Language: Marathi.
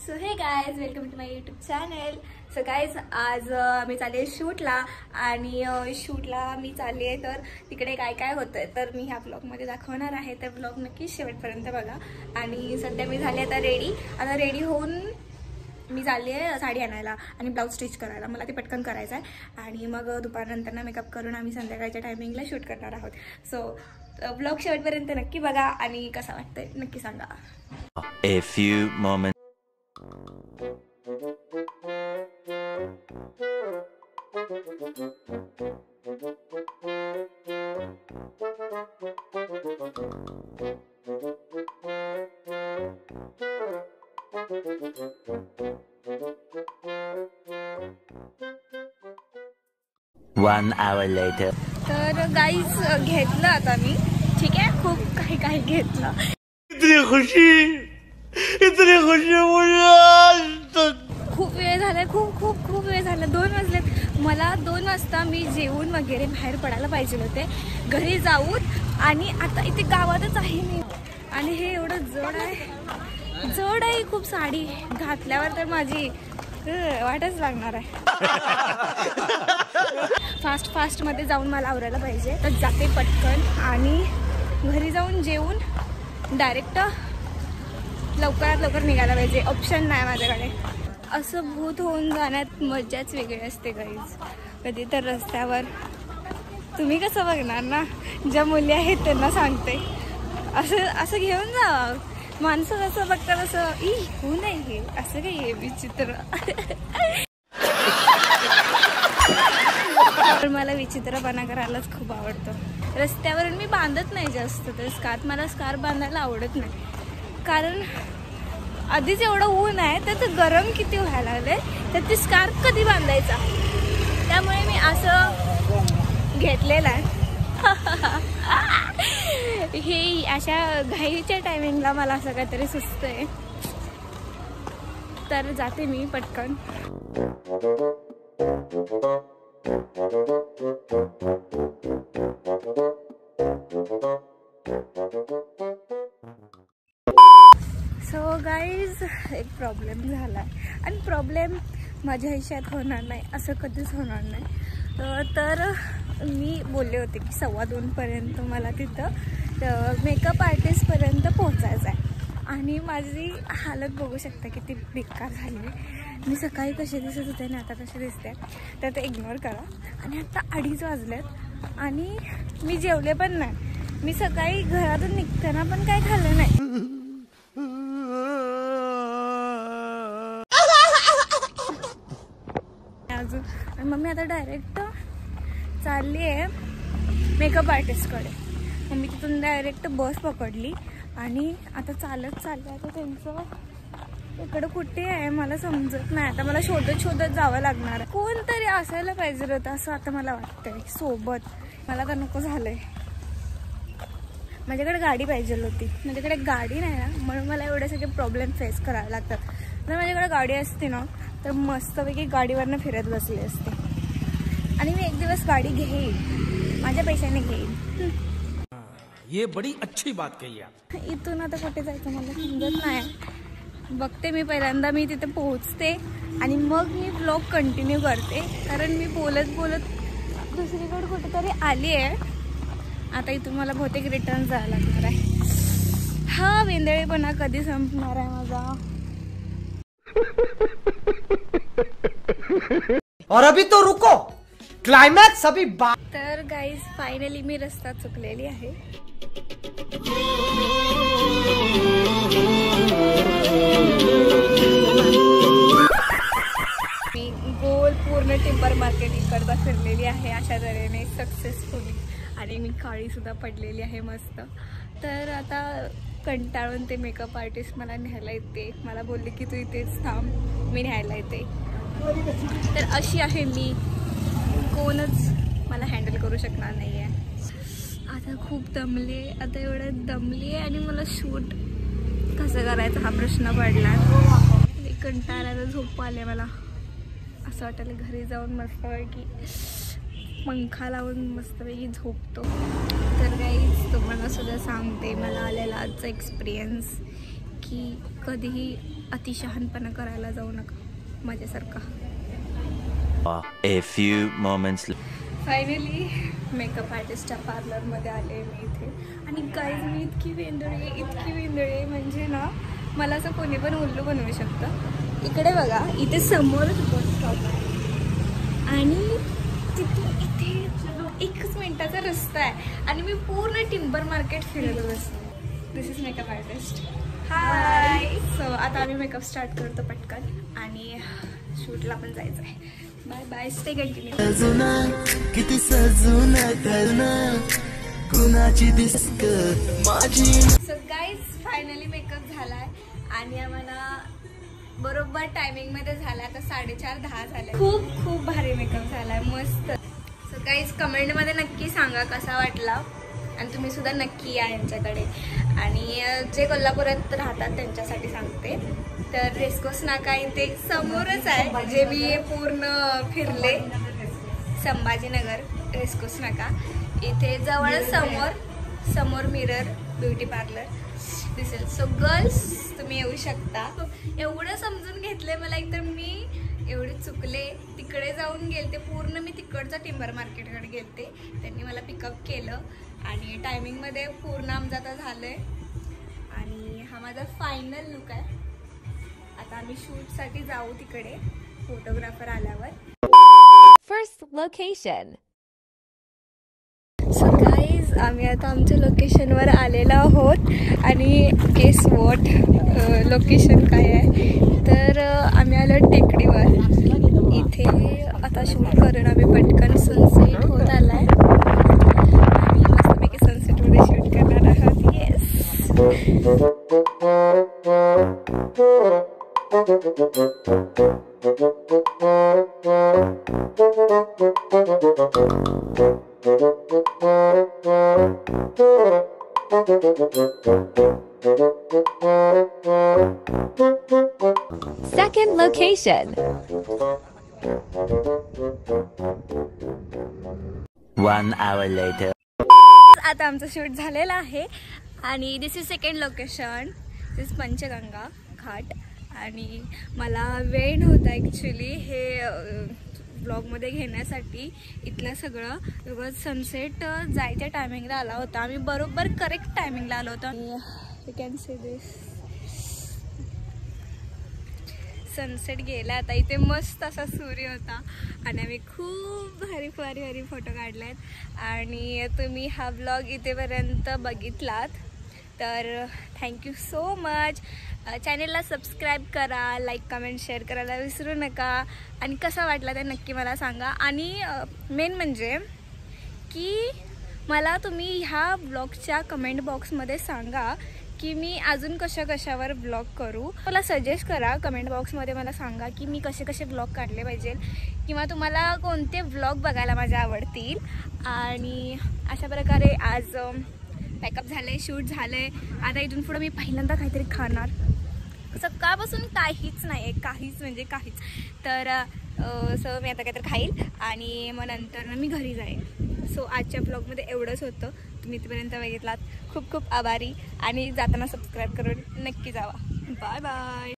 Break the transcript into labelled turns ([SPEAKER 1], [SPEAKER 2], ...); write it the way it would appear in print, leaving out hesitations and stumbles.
[SPEAKER 1] So hey guys, welcome to my YouTube channel. So guys, आज मी चालली आहे शूटला आणि शूटला मी चालली आहे. तर तिकडे काय काय होतंय तर मी ह्या ब्लॉगमध्ये दाखवणार आहे. तर ब्लॉग नक्की शेवटपर्यंत बघा. आणि सध्या मी झाली आता रेडी. आता रेडी होऊन मी चालली आहे साडी आणायला आणि ब्लाऊज स्टिच करायला. मला ते पटकन करायचं आहे आणि मग दुपारनंतर ना मेकअप करून आम्ही संध्याकाळच्या टायमिंगला शूट करणार आहोत. सो ब्लॉग शेवटपर्यंत नक्की बघा आणि कसा वाटतंय नक्की सांगा.
[SPEAKER 2] A few moments. One hour later.
[SPEAKER 1] तर गाईज घेतलं आता मी, ठीक आहे. खूप काही घेतलं.
[SPEAKER 2] इतनी खुशी मुझे.
[SPEAKER 1] खूप वेळ झालाय, खूप वेळ झाला. 2 वाजलेत. मला 2 वाजता मी जेवून वगैरे बाहेर पडायला पाहिजे होते घरी जाऊन. आणि आता इथे गावातच आहे मी. आणि हे एवढं जड आहे खूप. साडी घातल्यावर तर माझी वाटच लागणार आहे. फास्ट मध्ये जाऊन मला आवरायला पाहिजे. तर जाते पटकन आणि घरी जाऊन जेवून डायरेक्ट लवकरात लवकर निघायला पाहिजे. ऑप्शन नाही माझ्याकडे. असं भूत होऊन जाण्यात मजाच वेगळी असते गाईज. कधी तर रस्त्यावर तुम्ही कसं बघणार ना, ज्या मुली आहेत त्यांना सांगते, असं घेऊन जा. माणसं कसं बघतात असं होऊ नये हे असं काही आहे विचित्र. पण मला विचित्रपणा करायलाच खूप आवडतं. रस्त्यावर मी बांधत नाही जास्त तर स्कार्फ. मला स्कार्फ बांधायला आवडत नाही कारण आधीच एवढं ऊन आहे तर ते गरम किती व्हायला लागले. तर ती स्कार्फ कधी बांधायचा, त्यामुळे मी असं घेतलेलं आहे. हे अशा घाईच्या टायमिंगला मला असं काहीतरी सुचतंय. तर जाते मी पटकन. सो गाईज, एक प्रॉब्लेम झाला आणि प्रॉब्लेम माझ्या आयुष्यात होणार नाही असं कधीच होणार नाही. तर मी बोलले होते की 2:15 पर्यंत मला तिथं मेकअप आर्टिस्टपर्यंत पोहोचायचं आहे. आणि माझी हालत बघू शकता किती बेकार झाली. मी सकाळी कसे दिसत होते आणि आता कसे दिसते तर ते इग्नोर करा. आणि आता 2:30 वाजलेत आणि मी जेवले पण नाही. मी सकाळी घरातून निघताना पण काय खाल्लं नाही. अजून मग मी आता डायरेक्ट चालली आहे मेकअप आर्टिस्टकडे. मग मी तिथून डायरेक्ट बस पकडली आणि आता चालत चालले. आता त्यांचं इकडं कुठे आहे मला समजत नाही. आता मला शोधत जावं लागणार आहे. कोणतरी असायला पाहिजे होतं असं आता मला वाटतंय सोबत. मला तर नको झालंय. माझ्याकडे गाडी पाहिजे होती. माझ्याकडे गाडी नाही ना, म्हणून मला एवढे सगळे प्रॉब्लेम फेस करावे लागतात. जर माझ्याकडे गाडी असते ना तर मस्तपैकी गाडीवरनं फिरत बसली असते. आणि मी एक दिवस गाडी घेईन, माझ्या पैशाने घेईन.
[SPEAKER 3] ये बड़ी अच्छी बात कही आप.
[SPEAKER 1] इथून आता कुठे जायचं मला समजत नाही. बघते मी पहिल्यांदा मी तिथे पोहोचते आणि मग मी ब्लॉग कंटिन्यू करते. कारण मी बोलत दुसरीकडे कुठेतरी आली आहे. आता इथून मला बहुतेक रिटर्न जायला लागणार आहे. हा वेंदळेपणा कधी संपणार आहे माझा.
[SPEAKER 3] और अभी तो रुको, क्लाइमैक्स अभी
[SPEAKER 1] तर गाइज फायनली मी रस्ता चुकलेली आहे. मी गोल पूर्ण टिंबर मार्केट इकडचा फिरलेली आहे अशा तऱ्हेने सक्सेसफुली. आणि मी काळी सुद्धा पडलेली आहे मस्त. तर आता कंटाळून ते मेकअप आर्टिस्ट मला न्यायला येते. मला बोलले की तू इथेच थांब, मी न्यायला येते. तर अशी आहे मी. कोणच मला हँडल करू शकणार नाही आहे. आता खूप दमले. आता एवढं दमली आहे आणि मला शूट कसं करायचं हा प्रश्न पडला. कंटाळायला झोप आले मला. असं वाटलं घरी जाऊन मस्तपैकी पंखा लावून मस्तपैकी झोपतो. तर गाईज तुम्हाला सुद्धा सांगते मला आलेला आजचा एक्सपिरियन्स की कधीही अतिशहानपणा करायला जाऊ नका माझ्यासारखा.
[SPEAKER 2] A few moments
[SPEAKER 1] finally makeup आर्टिस्टच्या पार्लरमध्ये आले मी इथे. आणि गाईज मी इतकी वेंदळे म्हणजे ना मला असं कोणी पण उल्लू बनवू शकतं. इकडे बघा, इथे समोरच बस स्टॉप आहे आणि तिथे इथे 1 मिनिटाचा रस्ता आहे आणि मी पूर्ण टिंबर मार्केट फिरत बसते. This is makeup artist. Hi. So आता आम्ही मेकअप स्टार्ट करतो पटकन आणि शूटला पण जायचं आहे. Bye bye, stay continue.
[SPEAKER 4] किती सजून करना कुणाची दिसत माझी.
[SPEAKER 1] सो गाईज फायनली मेकअप झालाय आणि आम्हाला बरोबर टायमिंगमध्ये झाला. आता 4:30 झाले. खूप भारी मेकअप झालाय, मस्त. सो गाईज कमेंटमध्ये नक्की सांगा कसा वाटला आणि तुम्ही सुद्धा नक्की या यांच्याकडे. आणि जे कोल्हापुरात राहतात त्यांच्यासाठी सांगते, तर रेस्कोस नाका इथे समोरच आहे, जे मी पूर्ण फिरले. संभाजीनगर रेस्कोस नाका इथे जवळच समोर मिरर ब्युटी पार्लर दिसेल. सो गर्ल्स तुम्ही येऊ शकता. एवढं समजून घेतले मला, एकतर मी एवढे चुकले, तिकडे जाऊन गेलते, पूर्ण मी तिकडचं टिंबर मार्केटकडे गेलते. त्यांनी मला पिकअप केलं आणि टायमिंगमध्ये पूर्ण आमचं आता झालं आहे. आणि हा माझा फायनल लुक आहे. आता आम्ही शूटसाठी जाऊ तिकडे फोटोग्राफर आल्यावर.
[SPEAKER 5] First location.
[SPEAKER 1] सो गाईज आम्ही आता आमच्या लोकेशनवर आलेलो आहोत आणि गेस वॉट लोकेशन काय आहे, तर आम्ही आलो टेकडीवर. इथे आता शूट करून आम्ही पटकन सनसेट होत आला आहे आणि मस्तपैकी सनसेटमध्ये शूट करणार आहोत. Yes.
[SPEAKER 5] Second location.
[SPEAKER 2] 1 hour later.
[SPEAKER 1] आता आमचं शूट झालेलं आहे आणि दिस इज सेकंड लोकेशन. दिस पंचगंगा घाट. आणि मला वेळ नव्हता ॲक्च्युली हे ब्लॉगमध्ये घेण्यासाठी. इथलं सगळं बिकॉज सनसेट जायच्या टायमिंगला आला होता. आम्ही बरोबर करेक्ट टायमिंगला आलो होतो. You can see this sunset गेला आता. इथे मस्त असा सूर्य होता आणि आम्ही खूप भारी फोटो काढले आहेत. आणि तुम्ही हा ब्लॉग इथेपर्यंत बघितलात तर थँक्यू सो मच. चॅनेलला सबस्क्राईब करा, लाईक कमेंट शेअर करायला विसरू नका. आणि कसा वाटला ते नक्की मला सांगा. आणि मेन म्हणजे की मला तुम्ही ह्या ब्लॉगच्या कमेंट बॉक्समध्ये सांगा की मी अजून कशावर ब्लॉग करू. मला सजेस्ट करा कमेंट बॉक्समध्ये. मला सांगा की मी कसे ब्लॉग काढले पाहिजे किंवा तुम्हाला कोणते ब्लॉग बघायला माझ्या आवडतील. आणि अशा प्रकारे आज पॅकअप झालं आहे, शूट झालं आहे. आता इथून पुढं मी पहिल्यांदा काहीतरी खाणार. सकाळपासून काहीच नाही आहे, काहीच. तर सो मी आता काहीतरी खाईल आणि मग नंतर मी घरी जाईन. सो आजच्या ब्लॉगमध्ये एवढंच होतं. तुम्ही इथपर्यंत बघितलात खूप आभारी. आणि जाताना सबस्क्राईब करून नक्की जावा. Bye bye.